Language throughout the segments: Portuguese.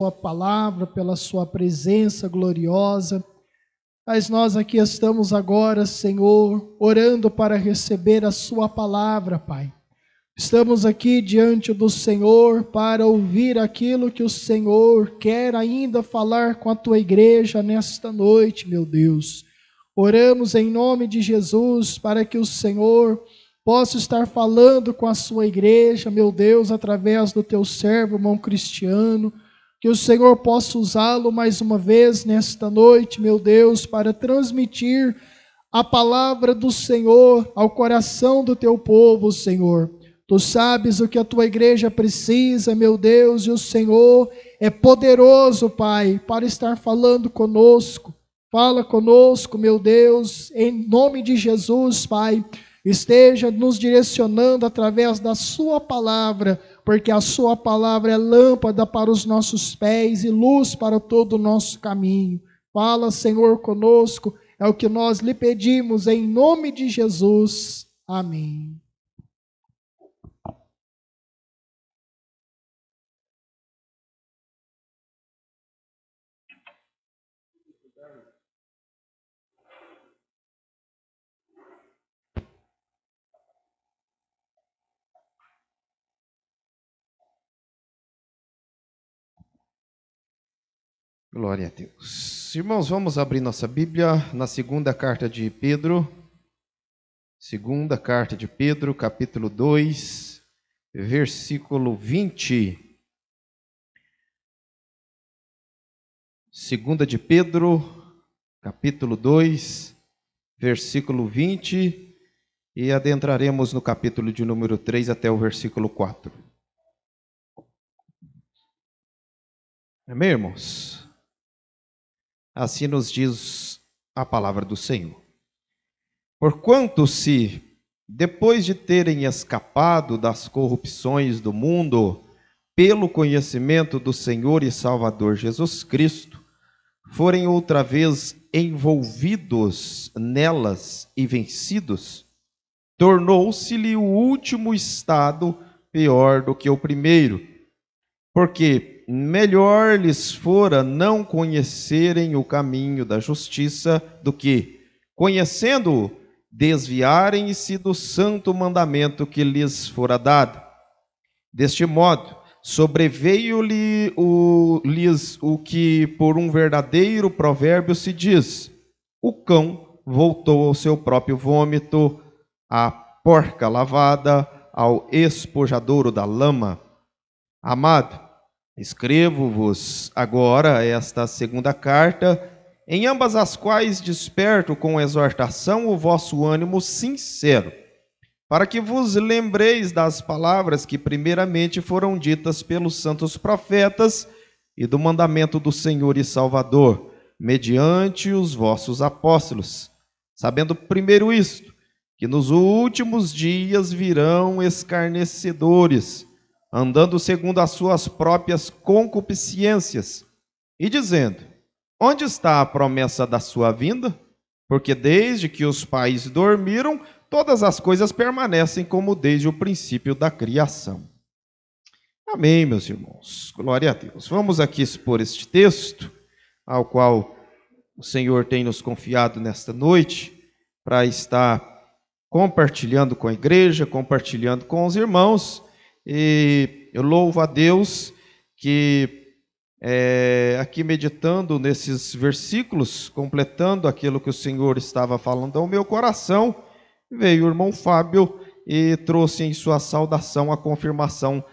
Sua palavra, pela sua presença gloriosa. Mas nós aqui estamos agora, Senhor, orando para receber a sua palavra, Pai. Estamos aqui diante do Senhor para ouvir aquilo que o Senhor quer ainda falar com a tua igreja nesta noite, meu Deus. Oramos em nome de Jesus para que o Senhor possa estar falando com a sua igreja, meu Deus, através do teu servo, irmão Cristiano. Que o Senhor possa usá-lo mais uma vez nesta noite, meu Deus, para transmitir a palavra do Senhor ao coração do teu povo, Senhor. Tu sabes o que a tua igreja precisa, meu Deus, e o Senhor é poderoso, Pai, para estar falando conosco. Fala conosco, meu Deus, em nome de Jesus, Pai. Esteja nos direcionando através da sua palavra, porque a sua palavra é lâmpada para os nossos pés e luz para todo o nosso caminho. Fala, Senhor, conosco, é o que nós lhe pedimos em nome de Jesus. Amém. Glória a Deus. Irmãos, vamos abrir nossa Bíblia na segunda carta de Pedro. Segunda carta de Pedro, capítulo 2, versículo 20. Segunda de Pedro, capítulo 2, versículo 20. E adentraremos no capítulo de número 3 até o versículo 4. Amém, irmãos? Assim nos diz a palavra do Senhor. Porquanto se, depois de terem escapado das corrupções do mundo, pelo conhecimento do Senhor e Salvador Jesus Cristo, forem outra vez envolvidos nelas e vencidos, tornou-se-lhe o último estado pior do que o primeiro, porque melhor lhes fora não conhecerem o caminho da justiça do que, conhecendo-o, desviarem-se do santo mandamento que lhes fora dado. Deste modo, sobreveio-lhes o que por um verdadeiro provérbio se diz: o cão voltou ao seu próprio vômito, a porca lavada ao espojadouro da lama. Amado, escrevo-vos agora esta segunda carta, em ambas as quais desperto com exortação o vosso ânimo sincero, para que vos lembreis das palavras que primeiramente foram ditas pelos santos profetas e do mandamento do Senhor e Salvador, mediante os vossos apóstolos, sabendo primeiro isto, que nos últimos dias virão escarnecedores, andando segundo as suas próprias concupiscências, e dizendo: onde está a promessa da sua vinda? Porque desde que os pais dormiram, todas as coisas permanecem como desde o princípio da criação. Amém, meus irmãos. Glória a Deus. Vamos aqui expor este texto, ao qual o Senhor tem nos confiado nesta noite, para estar compartilhando com a igreja, compartilhando com os irmãos. E eu louvo a Deus que aqui meditando nesses versículos, completando aquilo que o Senhor estava falando ao meu coração, veio o irmão Fábio e trouxe em sua saudação a confirmação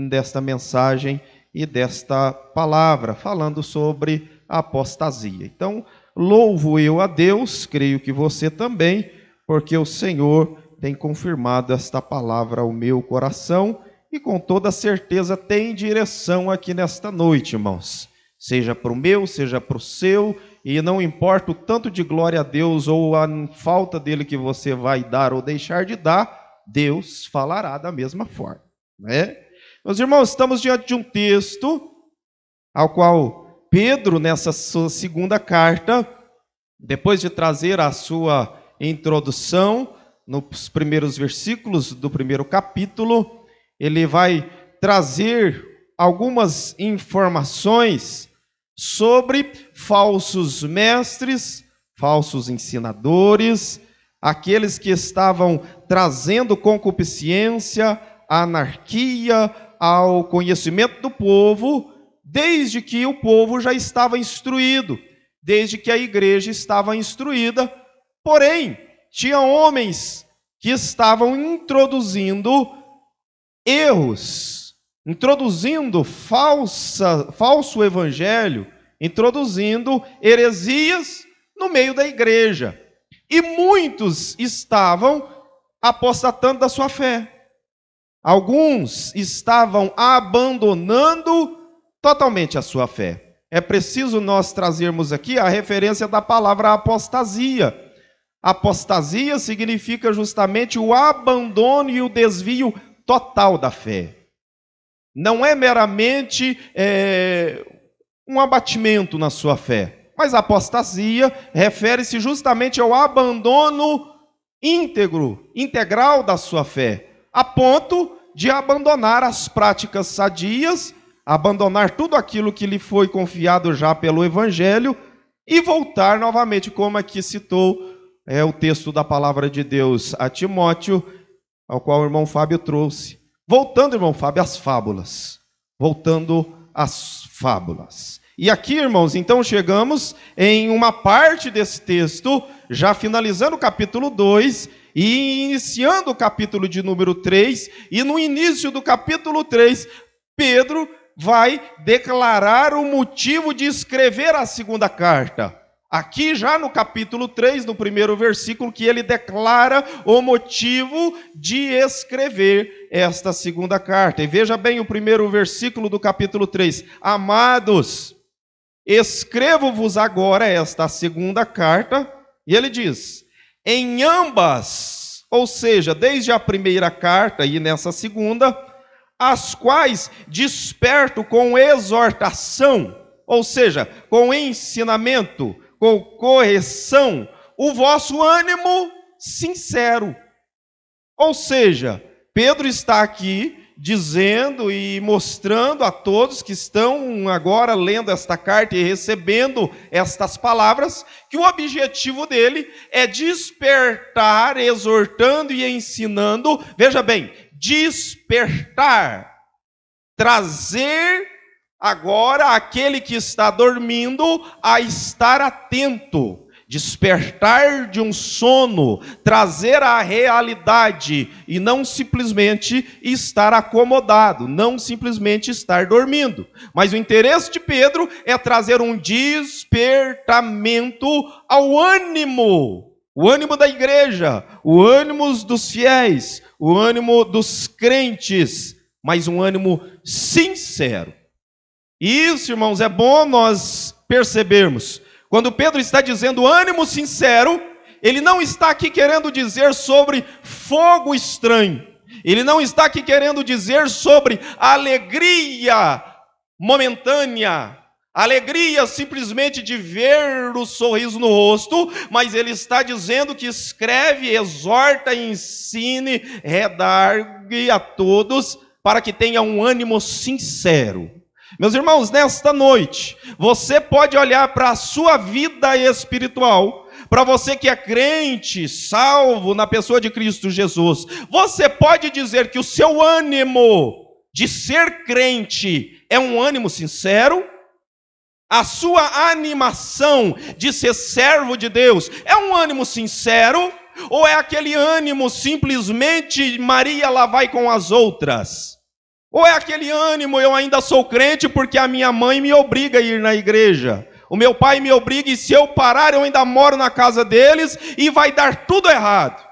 desta mensagem e desta palavra, falando sobre a apostasia. Então, louvo eu a Deus, creio que você também, porque o Senhor tem confirmado esta palavra ao meu coração, e com toda certeza tem direção aqui nesta noite, irmãos. Seja para o meu, seja para o seu, e não importa o tanto de glória a Deus ou a falta dele que você vai dar ou deixar de dar, Deus falará da mesma forma, né? Meus irmãos, estamos diante de um texto ao qual Pedro, nessa sua segunda carta, depois de trazer a sua introdução, nos primeiros versículos do primeiro capítulo, ele vai trazer algumas informações sobre falsos mestres, falsos ensinadores, aqueles que estavam trazendo concupiscência, anarquia ao conhecimento do povo, desde que o povo já estava instruído, desde que a igreja estava instruída. Porém, tinha homens que estavam introduzindo erros, introduzindo falso evangelho, introduzindo heresias no meio da igreja. E muitos estavam apostatando da sua fé. Alguns estavam abandonando totalmente a sua fé. É preciso nós trazermos aqui a referência da palavra apostasia. Apostasia significa justamente o abandono e o desvio total da fé. Não é meramente um abatimento na sua fé, mas a apostasia refere-se justamente ao abandono integral da sua fé, a ponto de abandonar as práticas sadias, abandonar tudo aquilo que lhe foi confiado já pelo Evangelho e voltar novamente, como aqui citou o texto da palavra de Deus a Timóteo, ao qual o irmão Fábio trouxe. Voltando, irmão Fábio, às fábulas. Voltando às fábulas. E aqui, irmãos, então chegamos em uma parte desse texto, já finalizando o capítulo 2 e iniciando o capítulo de número 3. E no início do capítulo 3, Pedro vai declarar o motivo de escrever a segunda carta. Aqui já no capítulo 3, no primeiro versículo, que ele declara o motivo de escrever esta segunda carta. E veja bem o primeiro versículo do capítulo 3. Amados, escrevo-vos agora esta segunda carta, e ele diz, em ambas, ou seja, desde a primeira carta e nessa segunda, as quais desperto com exortação, ou seja, com ensinamento, com correção, o vosso ânimo sincero. Ou seja, Pedro está aqui dizendo e mostrando a todos que estão agora lendo esta carta e recebendo estas palavras, que o objetivo dele é despertar, exortando e ensinando, veja bem, despertar, trazer agora aquele que está dormindo a estar atento, despertar de um sono, trazer a realidade e não simplesmente estar acomodado, não simplesmente estar dormindo. Mas o interesse de Pedro é trazer um despertamento ao ânimo, o ânimo da igreja, o ânimo dos fiéis, o ânimo dos crentes, mas um ânimo sincero. Isso, irmãos, é bom nós percebermos. Quando Pedro está dizendo ânimo sincero, ele não está aqui querendo dizer sobre fogo estranho. Ele não está aqui querendo dizer sobre alegria momentânea, alegria simplesmente de ver o sorriso no rosto, mas ele está dizendo que escreve, exorta, ensine, redargue a todos para que tenha um ânimo sincero. Meus irmãos, nesta noite, você pode olhar para a sua vida espiritual, para você que é crente, salvo na pessoa de Cristo Jesus, você pode dizer que o seu ânimo de ser crente é um ânimo sincero? A sua animação de ser servo de Deus é um ânimo sincero? Ou é aquele ânimo simplesmente Maria lá vai com as outras? Ou é aquele ânimo, eu ainda sou crente porque a minha mãe me obriga a ir na igreja, o meu pai me obriga e se eu parar eu ainda moro na casa deles e vai dar tudo errado.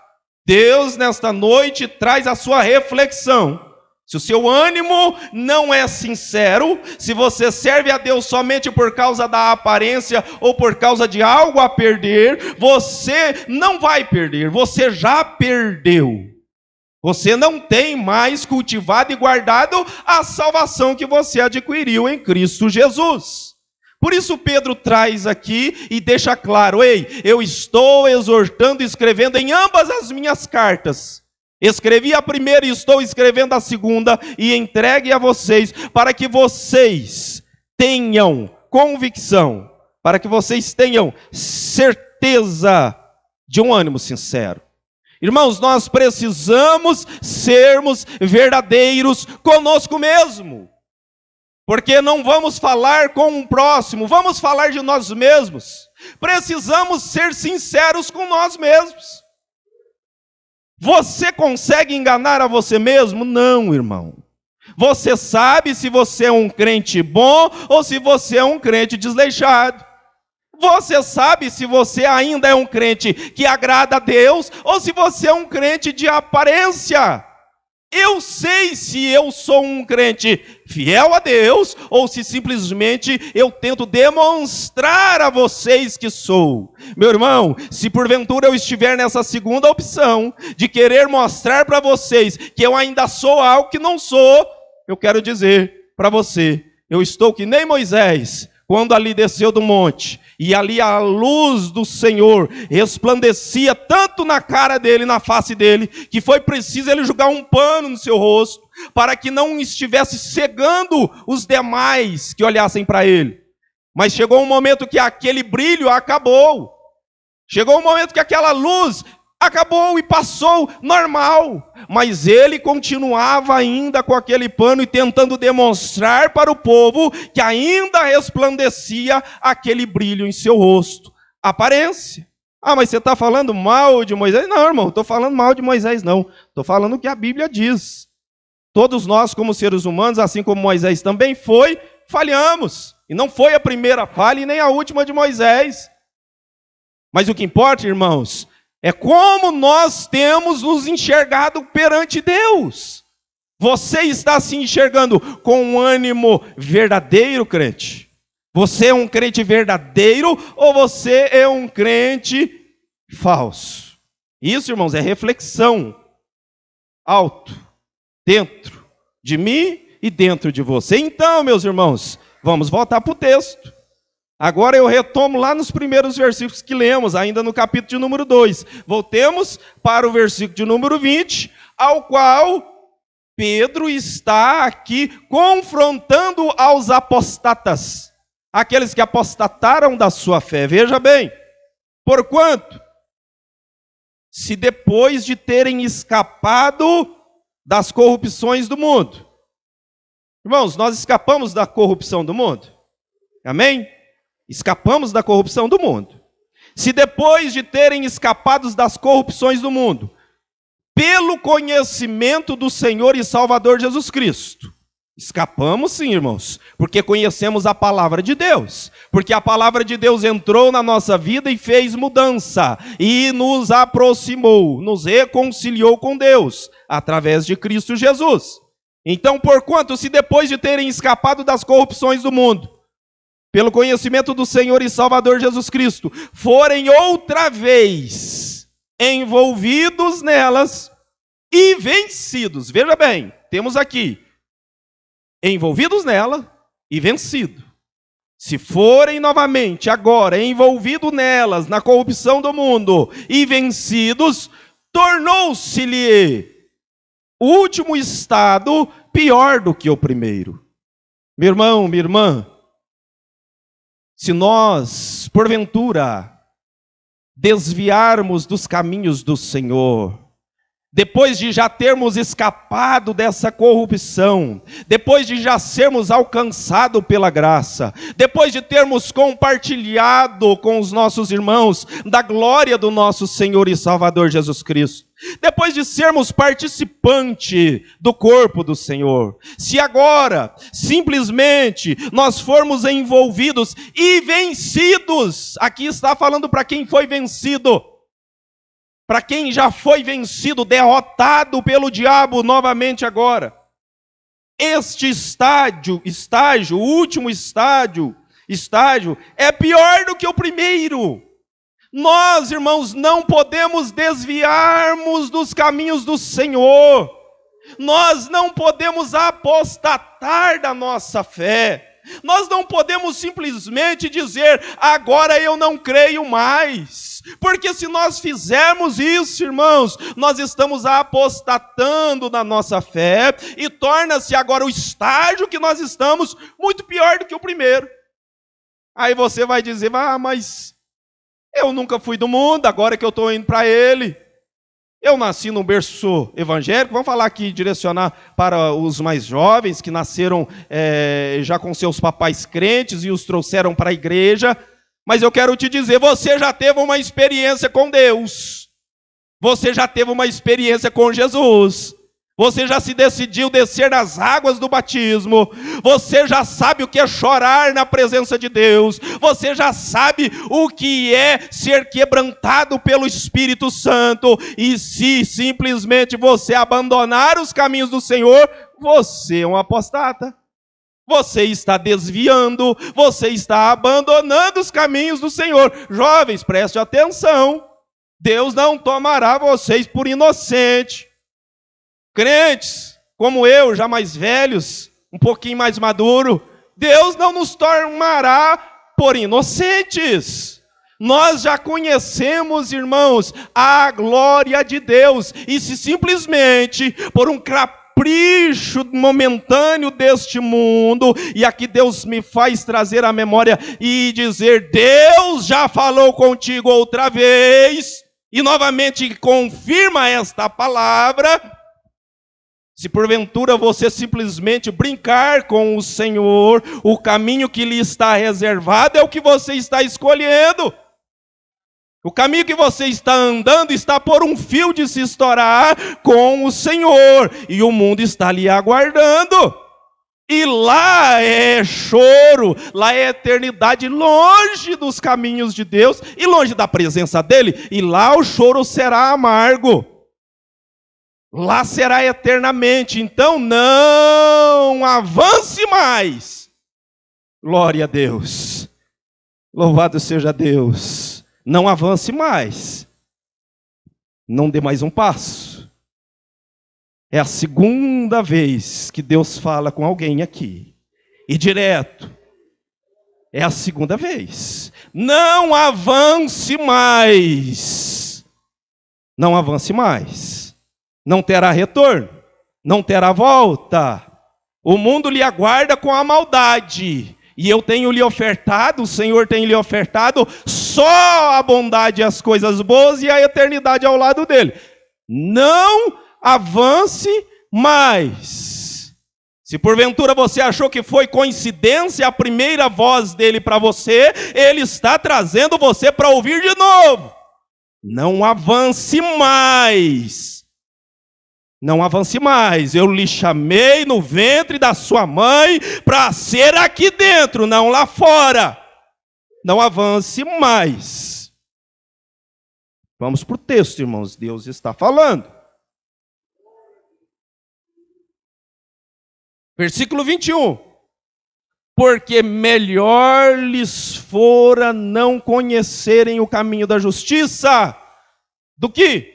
Deus nesta noite traz a sua reflexão. Se o seu ânimo não é sincero, se você serve a Deus somente por causa da aparência ou por causa de algo a perder, você não vai perder, você já perdeu. Você não tem mais cultivado e guardado a salvação que você adquiriu em Cristo Jesus. Por isso Pedro traz aqui e deixa claro, ei, eu estou exortando e escrevendo em ambas as minhas cartas. Escrevi a primeira e estou escrevendo a segunda e entregue a vocês, para que vocês tenham convicção, para que vocês tenham certeza de um ânimo sincero. Irmãos, nós precisamos sermos verdadeiros conosco mesmo, porque não vamos falar com o próximo, vamos falar de nós mesmos. Precisamos ser sinceros com nós mesmos. Você consegue enganar a você mesmo? Não, irmão. Você sabe se você é um crente bom ou se você é um crente desleixado. Você sabe se você ainda é um crente que agrada a Deus ou se você é um crente de aparência. Eu sei se eu sou um crente fiel a Deus ou se simplesmente eu tento demonstrar a vocês que sou. Meu irmão, se porventura eu estiver nessa segunda opção de querer mostrar para vocês que eu ainda sou algo que não sou, eu quero dizer para você, eu estou que nem Moisés, quando ali desceu do monte, e ali a luz do Senhor resplandecia tanto na cara dele, na face dele, que foi preciso ele jogar um pano no seu rosto, para que não estivesse cegando os demais que olhassem para ele. Mas chegou um momento que aquele brilho acabou. Chegou um momento que aquela luz acabou e passou normal. Mas ele continuava ainda com aquele pano e tentando demonstrar para o povo que ainda resplandecia aquele brilho em seu rosto. Aparência. Ah, mas você está falando mal de Moisés? Não, irmão, não estou falando mal de Moisés, não. Estou falando o que a Bíblia diz. Todos nós, como seres humanos, assim como Moisés também foi, falhamos. E não foi a primeira falha e nem a última de Moisés. Mas o que importa, irmãos, é como nós temos nos enxergado perante Deus. Você está se enxergando com um ânimo verdadeiro, crente? Você é um crente verdadeiro ou você é um crente falso? Isso, irmãos, é reflexão. Alto, dentro de mim e dentro de você. Então, meus irmãos, vamos voltar para o texto. Agora eu retomo lá nos primeiros versículos que lemos, ainda no capítulo de número 2. Voltemos para o versículo de número 20, ao qual Pedro está aqui confrontando aos apostatas, aqueles que apostataram da sua fé. Veja bem, porquanto, se depois de terem escapado das corrupções do mundo. Irmãos, nós escapamos da corrupção do mundo? Amém? Escapamos da corrupção do mundo. Se depois de terem escapado das corrupções do mundo, pelo conhecimento do Senhor e Salvador Jesus Cristo, escapamos sim, irmãos, porque conhecemos a palavra de Deus, porque a palavra de Deus entrou na nossa vida e fez mudança, e nos aproximou, nos reconciliou com Deus, através de Cristo Jesus. Então, porquanto, se depois de terem escapado das corrupções do mundo, pelo conhecimento do Senhor e Salvador Jesus Cristo, forem outra vez envolvidos nelas e vencidos. Veja bem, temos aqui, envolvidos nela e vencido. Se forem novamente agora envolvidos nelas, na corrupção do mundo, e vencidos, tornou-se-lhe o último estado pior do que o primeiro. Meu irmão, minha irmã, se nós, porventura, desviarmos dos caminhos do Senhor, depois de já termos escapado dessa corrupção, depois de já sermos alcançados pela graça, depois de termos compartilhado com os nossos irmãos da glória do nosso Senhor e Salvador Jesus Cristo, depois de sermos participantes do corpo do Senhor, se agora, simplesmente, nós formos envolvidos e vencidos, aqui está falando para quem foi vencido, para quem já foi vencido, derrotado pelo diabo novamente agora. Este estágio, o último estágio é pior do que o primeiro. Nós, irmãos, não podemos desviarmos dos caminhos do Senhor. Nós não podemos apostatar da nossa fé. Nós não podemos simplesmente dizer, agora eu não creio mais. Porque se nós fizermos isso, irmãos, nós estamos apostatando na nossa fé e torna-se agora o estágio que nós estamos muito pior do que o primeiro. Aí você vai dizer, mas eu nunca fui do mundo, agora que eu estou indo para ele. Eu nasci num berço evangélico, vamos falar aqui, direcionar para os mais jovens, que nasceram já com seus papais crentes e os trouxeram para a igreja. Mas eu quero te dizer, você já teve uma experiência com Deus. Você já teve uma experiência com Jesus. Você já se decidiu descer nas águas do batismo. Você já sabe o que é chorar na presença de Deus. Você já sabe o que é ser quebrantado pelo Espírito Santo. E se simplesmente você abandonar os caminhos do Senhor, você é um apostata. Você está desviando, você está abandonando os caminhos do Senhor. Jovens, preste atenção. Deus não tomará vocês por inocente. Crentes, como eu, já mais velhos, um pouquinho mais maduro, Deus não nos tomará por inocentes. Nós já conhecemos, irmãos, a glória de Deus. E se simplesmente por um capricho momentâneo deste mundo, e aqui Deus me faz trazer a memória e dizer, Deus já falou contigo outra vez, e novamente confirma esta palavra. Se porventura você simplesmente brincar com o Senhor, o caminho que lhe está reservado é o que você está escolhendo. O caminho que você está andando está por um fio de se estourar com o Senhor. E o mundo está lhe aguardando. E lá é choro, lá é eternidade, longe dos caminhos de Deus e longe da presença dEle. E lá o choro será amargo. Lá será eternamente. Então não avance mais. Glória a Deus. Louvado seja Deus. Não avance mais. Não dê mais um passo. É a segunda vez que Deus fala com alguém aqui. E direto. É a segunda vez. Não avance mais. Não avance mais. Não terá retorno. Não terá volta. O mundo lhe aguarda com a maldade. E eu tenho lhe ofertado, o Senhor tem lhe ofertado só a bondade e as coisas boas e a eternidade ao lado dele. Não avance mais. Se porventura você achou que foi coincidência a primeira voz dele para você, ele está trazendo você para ouvir de novo. Não avance mais. Não avance mais, eu lhe chamei no ventre da sua mãe para ser aqui dentro, não lá fora. Não avance mais. Vamos para o texto, irmãos, Deus está falando. Versículo 21. Porque melhor lhes fora não conhecerem o caminho da justiça, do que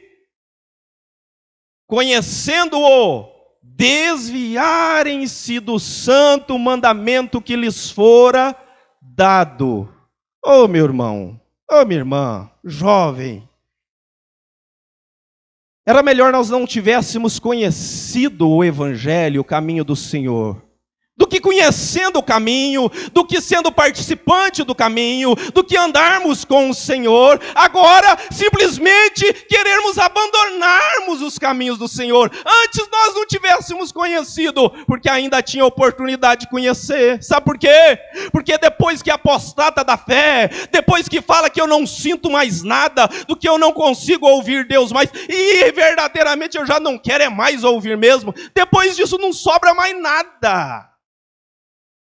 conhecendo-o, desviarem-se do santo mandamento que lhes fora dado. Oh, meu irmão, oh, minha irmã, jovem, era melhor nós não tivéssemos conhecido o Evangelho, o caminho do Senhor, do que conhecendo o caminho, do que sendo participante do caminho, do que andarmos com o Senhor, agora simplesmente querermos abandonarmos os caminhos do Senhor. Antes nós não tivéssemos conhecido, porque ainda tinha oportunidade de conhecer. Sabe por quê? Porque depois que apostata da fé, depois que fala que eu não sinto mais nada, do que eu não consigo ouvir Deus mais, e verdadeiramente eu já não quero é mais ouvir mesmo, depois disso não sobra mais nada.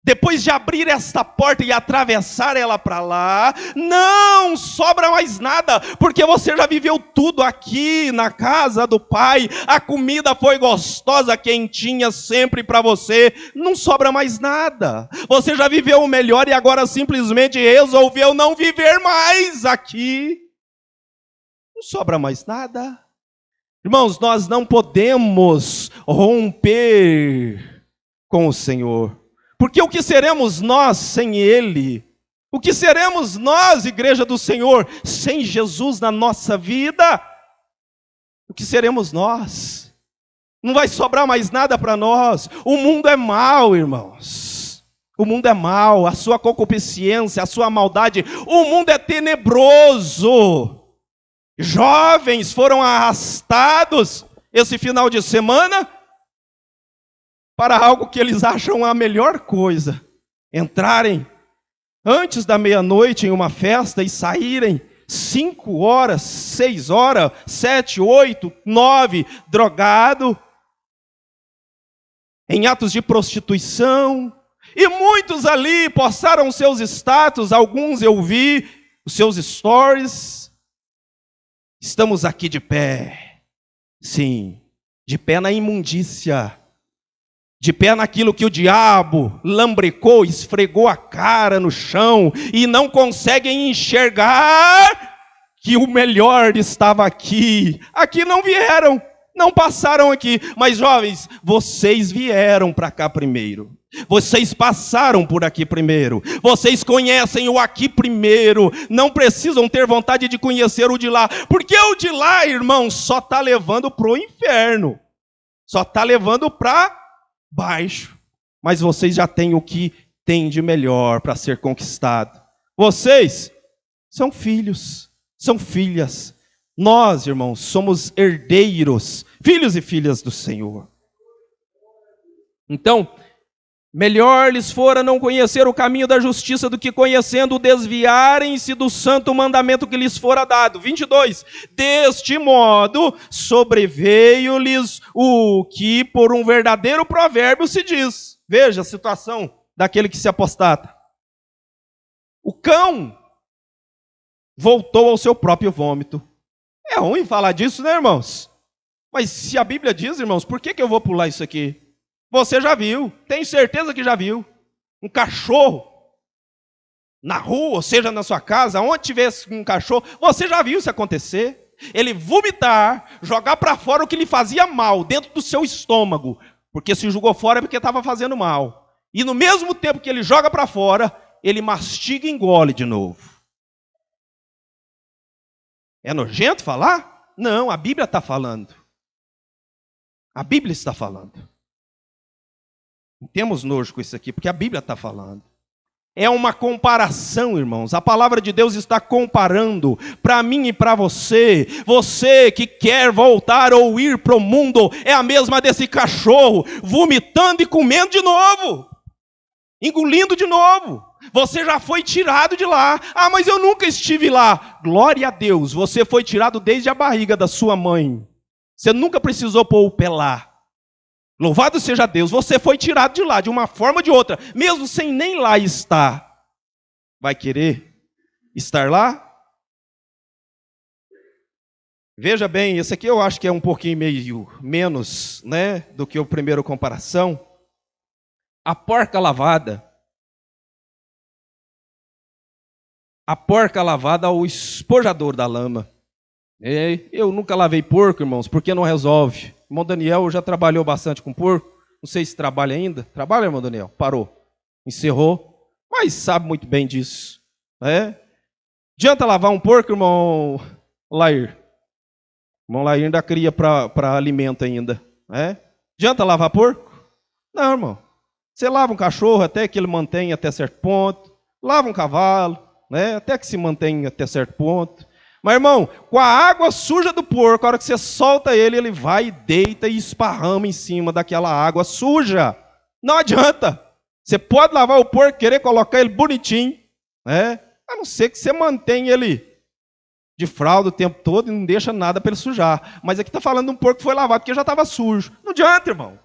Depois de abrir esta porta e atravessar ela para lá, não sobra mais nada, porque você já viveu tudo aqui na casa do Pai, a comida foi gostosa, quentinha sempre para você, não sobra mais nada. Você já viveu o melhor e agora simplesmente resolveu não viver mais aqui. Não sobra mais nada. Irmãos, nós não podemos romper com o Senhor. Porque o que seremos nós sem Ele? O que seremos nós, igreja do Senhor, sem Jesus na nossa vida? O que seremos nós? Não vai sobrar mais nada para nós. O mundo é mau, irmãos. O mundo é mau, a sua concupiscência, a sua maldade. O mundo é tenebroso. Jovens foram arrastados esse final de semana para algo que eles acham a melhor coisa. Entrarem antes da meia-noite em uma festa e saírem 5 horas, 6 horas, 7, 8, 9, drogado, em atos de prostituição. E muitos ali postaram seus status, alguns eu vi, os seus stories. Estamos aqui de pé, sim, de pé na imundícia, de pé naquilo que o diabo lambrecou, esfregou a cara no chão e não conseguem enxergar que o melhor estava aqui. Aqui não vieram, não passaram aqui. Mas jovens, vocês vieram para cá primeiro. Vocês passaram por aqui primeiro. Vocês conhecem o aqui primeiro. Não precisam ter vontade de conhecer o de lá. Porque o de lá, irmão, só está levando para o inferno. Só está levando para baixo, mas vocês já têm o que tem de melhor para ser conquistado. Vocês são filhos, são filhas. Nós, irmãos, somos herdeiros, filhos e filhas do Senhor. Então, melhor lhes fora não conhecer o caminho da justiça do que conhecendo desviarem-se do santo mandamento que lhes fora dado. 22. Deste modo sobreveio-lhes o que por um verdadeiro provérbio se diz. Veja a situação daquele que se apostata. O cão voltou ao seu próprio vômito. É ruim falar disso, né, irmãos? Mas se a Bíblia diz, irmãos, por que eu vou pular isso aqui? Você já viu, tenho certeza que já viu, um cachorro na rua, ou seja, na sua casa, onde tivesse um cachorro, você já viu isso acontecer? Ele vomitar, jogar para fora o que lhe fazia mal, dentro do seu estômago, porque se jogou fora é porque estava fazendo mal. E no mesmo tempo que ele joga para fora, ele mastiga e engole de novo. É nojento falar? Não, a Bíblia está falando. A Bíblia está falando. Não temos nojo com isso aqui, porque a Bíblia está falando. É uma comparação, irmãos. A palavra de Deus está comparando para mim e para você. Você que quer voltar ou ir para o mundo, é a mesma desse cachorro, vomitando e comendo de novo. Engolindo de novo. Você já foi tirado de lá. Ah, mas eu nunca estive lá. Glória a Deus, você foi tirado desde a barriga da sua mãe. Você nunca precisou pôr o pé lá. Louvado seja Deus, você foi tirado de lá, de uma forma ou de outra, mesmo sem nem lá estar. Vai querer estar lá? Veja bem, esse aqui eu acho que é um pouquinho meio menos, né, do que o primeiro comparação. A porca lavada. A porca lavada ao espojador da lama. Eu nunca lavei porco, irmãos, porque não resolve. O irmão Daniel já trabalhou bastante com porco. Não sei se trabalha ainda. Trabalha, irmão Daniel? Parou. Encerrou. Mas sabe muito bem disso. Adianta lavar um porco, irmão Lair? Irmão Lair ainda cria para alimento ainda. Adianta lavar porco? Não, irmão. Você lava um cachorro até que ele mantenha até certo ponto. Lava um cavalo, até que se mantenha até certo ponto. Mas, irmão, com a água suja do porco, a hora que você solta ele, ele vai, deita e esparrama em cima daquela água suja. Não adianta. Você pode lavar o porco, querer colocar ele bonitinho, a não ser que você mantenha ele de fralda o tempo todo e não deixa nada para ele sujar. Mas aqui está falando de um porco que foi lavado porque já estava sujo. Não adianta, irmão.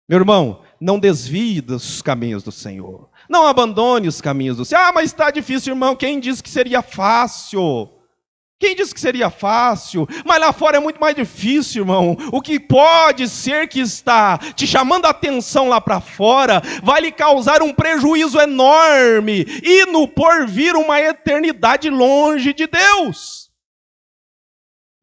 Meu irmão, não desvie dos caminhos do Senhor. Não abandone os caminhos do Senhor. Ah, mas está difícil, irmão. Quem disse que seria fácil? Quem disse que seria fácil? Mas lá fora é muito mais difícil, irmão. O que pode ser que está te chamando a atenção lá para fora vai lhe causar um prejuízo enorme e no porvir uma eternidade longe de Deus.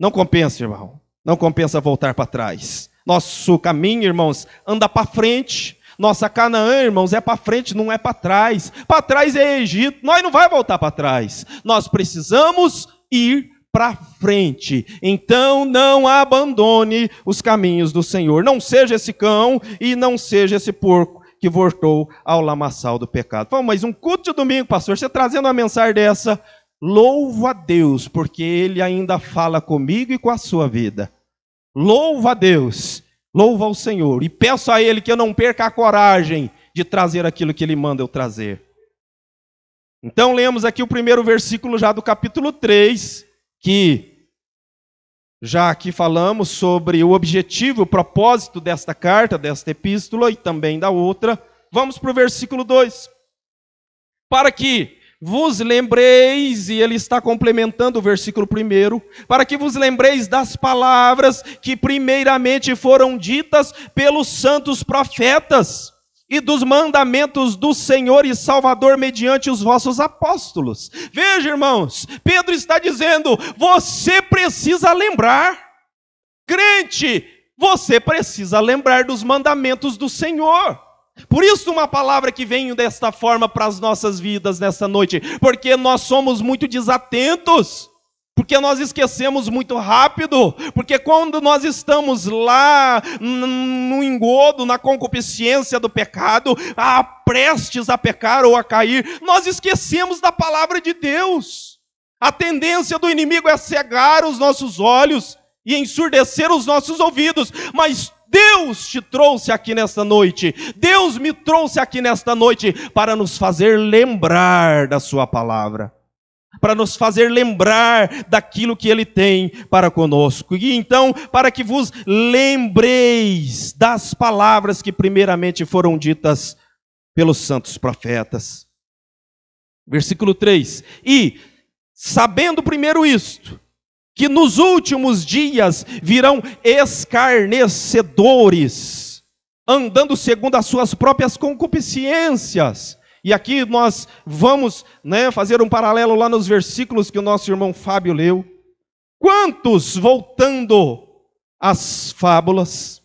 Não compensa, irmão. Não compensa voltar para trás. Nosso caminho, irmãos, anda para frente. Nossa Canaã, irmãos, é para frente, não é para trás. Para trás é Egito, nós não vai voltar para trás. Nós precisamos ir para frente. Então não abandone os caminhos do Senhor. Não seja esse cão e não seja esse porco que voltou ao lamaçal do pecado. Vamos, mas um culto de domingo, pastor, você trazendo uma mensagem dessa, louvo a Deus, porque Ele ainda fala comigo e com a sua vida. Louvo a Deus, louvo ao Senhor, e peço a Ele que eu não perca a coragem de trazer aquilo que Ele manda eu trazer. Então lemos aqui o primeiro versículo já do capítulo 3, que já aqui falamos sobre o objetivo, o propósito desta carta, desta epístola e também da outra. Vamos para o versículo 2. Para que vos lembreis, e ele está complementando o versículo 1, para que vos lembreis das palavras que primeiramente foram ditas pelos santos profetas, e dos mandamentos do Senhor e Salvador mediante os vossos apóstolos. Veja, irmãos, Pedro está dizendo, você precisa lembrar. Crente, você precisa lembrar dos mandamentos do Senhor. Por isso uma palavra que vem desta forma para as nossas vidas nessa noite, porque nós somos muito desatentos. Porque nós esquecemos muito rápido, porque quando nós estamos lá no engodo, na concupiscência do pecado, prestes a pecar ou a cair, nós esquecemos da palavra de Deus. A tendência do inimigo é cegar os nossos olhos e ensurdecer os nossos ouvidos, mas Deus te trouxe aqui nesta noite, Deus me trouxe aqui nesta noite para nos fazer lembrar da sua palavra, para nos fazer lembrar daquilo que Ele tem para conosco. E então, para que vos lembreis das palavras que primeiramente foram ditas pelos santos profetas. Versículo 3. E, sabendo primeiro isto, que nos últimos dias virão escarnecedores, andando segundo as suas próprias concupiscências. E aqui nós vamos fazer um paralelo lá nos versículos que o nosso irmão Fábio leu. Quantos, voltando às fábulas,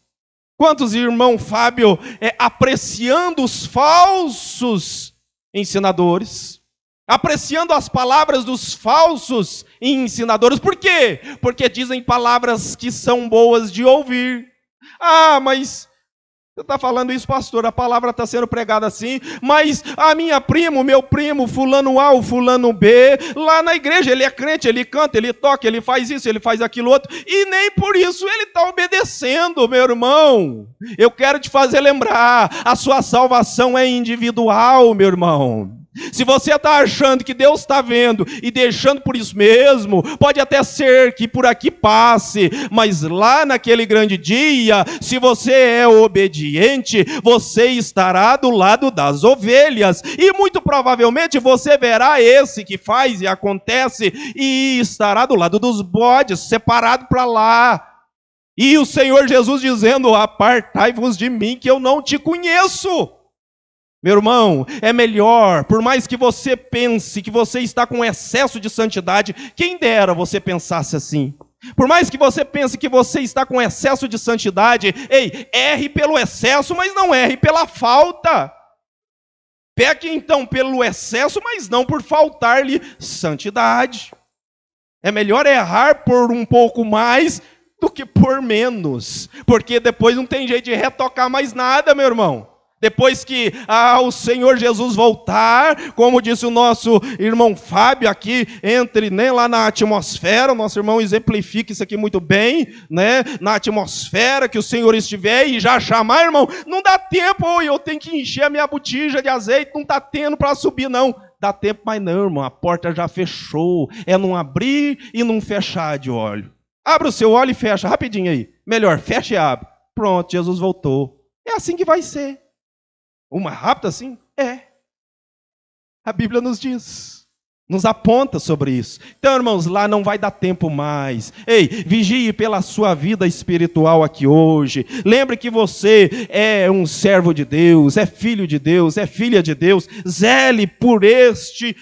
quantos, irmão Fábio, apreciando os falsos ensinadores, apreciando as palavras dos falsos ensinadores. Por quê? Porque dizem palavras que são boas de ouvir. Mas você está falando isso, pastor, a palavra está sendo pregada assim, mas a minha prima, o meu primo, fulano A, o fulano B, lá na igreja, ele é crente, ele canta, ele toca, ele faz isso, ele faz aquilo outro, e nem por isso ele está obedecendo, meu irmão. Eu quero te fazer lembrar, a sua salvação é individual, meu irmão. Se você está achando que Deus está vendo e deixando por isso mesmo, pode até ser que por aqui passe, mas lá naquele grande dia, se você é obediente, você estará do lado das ovelhas, e muito provavelmente você verá esse que faz e acontece, e estará do lado dos bodes, separado para lá. E o Senhor Jesus dizendo, apartai-vos de mim que eu não te conheço. Meu irmão, é melhor, por mais que você pense que você está com excesso de santidade, quem dera você pensasse assim. Por mais que você pense que você está com excesso de santidade, erre pelo excesso, mas não erre pela falta. Peque então pelo excesso, mas não por faltar-lhe santidade. É melhor errar por um pouco mais do que por menos, porque depois não tem jeito de retocar mais nada, meu irmão. Depois que o Senhor Jesus voltar, como disse o nosso irmão Fábio aqui, entre lá na atmosfera, o nosso irmão exemplifica isso aqui muito bem, na atmosfera que o Senhor estiver e já chamar, irmão, não dá tempo, eu tenho que encher a minha botija de azeite, não está tendo para subir não. Dá tempo, mas não, irmão, a porta já fechou, é não abrir e não fechar de óleo. Abre o seu óleo e fecha, rapidinho aí, melhor, fecha e abre. Pronto, Jesus voltou. É assim que vai ser. Uma rápida assim? A Bíblia nos diz, nos aponta sobre isso. Então, irmãos, lá não vai dar tempo mais. Vigie pela sua vida espiritual aqui hoje. Lembre que você é um servo de Deus, é filho de Deus, é filha de Deus. Zele por este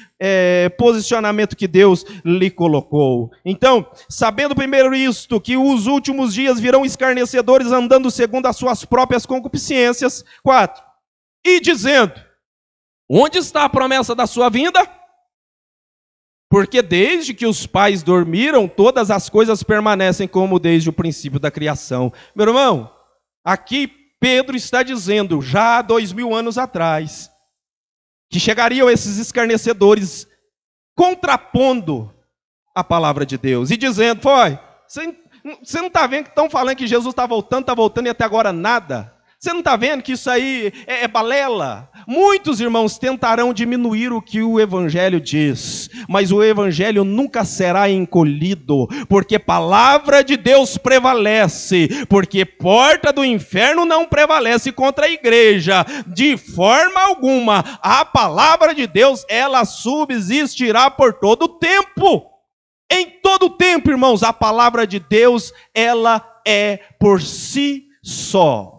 posicionamento que Deus lhe colocou. Então, sabendo primeiro isto, que os últimos dias virão escarnecedores andando segundo as suas próprias concupiscências. 4. e dizendo: onde está a promessa da sua vinda? Porque desde que os pais dormiram, todas as coisas permanecem como desde o princípio da criação. Meu irmão, aqui Pedro está dizendo, já há 2000 anos atrás, que chegariam esses escarnecedores contrapondo a palavra de Deus e dizendo: você não está vendo que estão falando que Jesus está voltando e até agora nada? Você não está vendo que isso aí é balela? Muitos irmãos tentarão diminuir o que o Evangelho diz, mas o Evangelho nunca será encolhido, porque palavra de Deus prevalece, porque porta do inferno não prevalece contra a igreja, de forma alguma. A palavra de Deus, ela subsistirá por todo o tempo. Em todo o tempo, irmãos, a palavra de Deus, ela é por si só.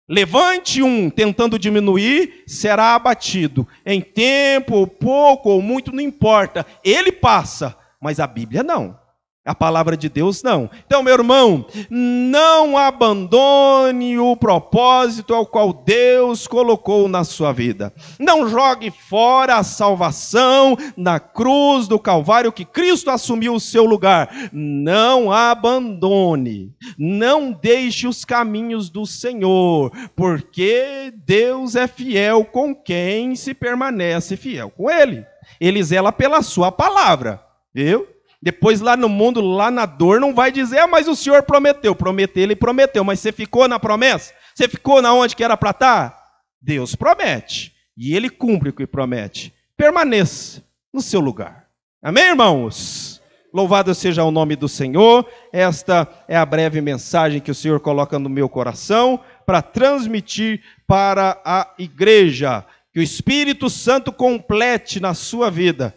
Levante um tentando diminuir, será abatido. Em tempo, ou pouco, ou muito, não importa. Ele passa, mas a Bíblia não. A palavra de Deus não. Então, meu irmão, não abandone o propósito ao qual Deus colocou na sua vida. Não jogue fora a salvação na cruz do Calvário que Cristo assumiu o seu lugar. Não abandone. Não deixe os caminhos do Senhor, porque Deus é fiel com quem se permanece fiel com Ele. Ele zela pela sua palavra, viu? Depois lá no mundo, lá na dor, não vai dizer: mas o Senhor prometeu. Prometeu, Ele prometeu, mas você ficou na promessa? Você ficou na onde que era para estar? Deus promete, e Ele cumpre o que promete. Permaneça no seu lugar. Amém, irmãos? Louvado seja o nome do Senhor. Esta é a breve mensagem que o Senhor coloca no meu coração para transmitir para a igreja. Que o Espírito Santo complete na sua vida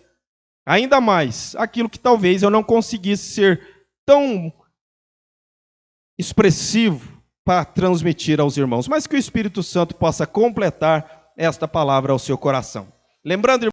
ainda mais aquilo que talvez eu não conseguisse ser tão expressivo para transmitir aos irmãos, mas que o Espírito Santo possa completar esta palavra ao seu coração. Lembrando,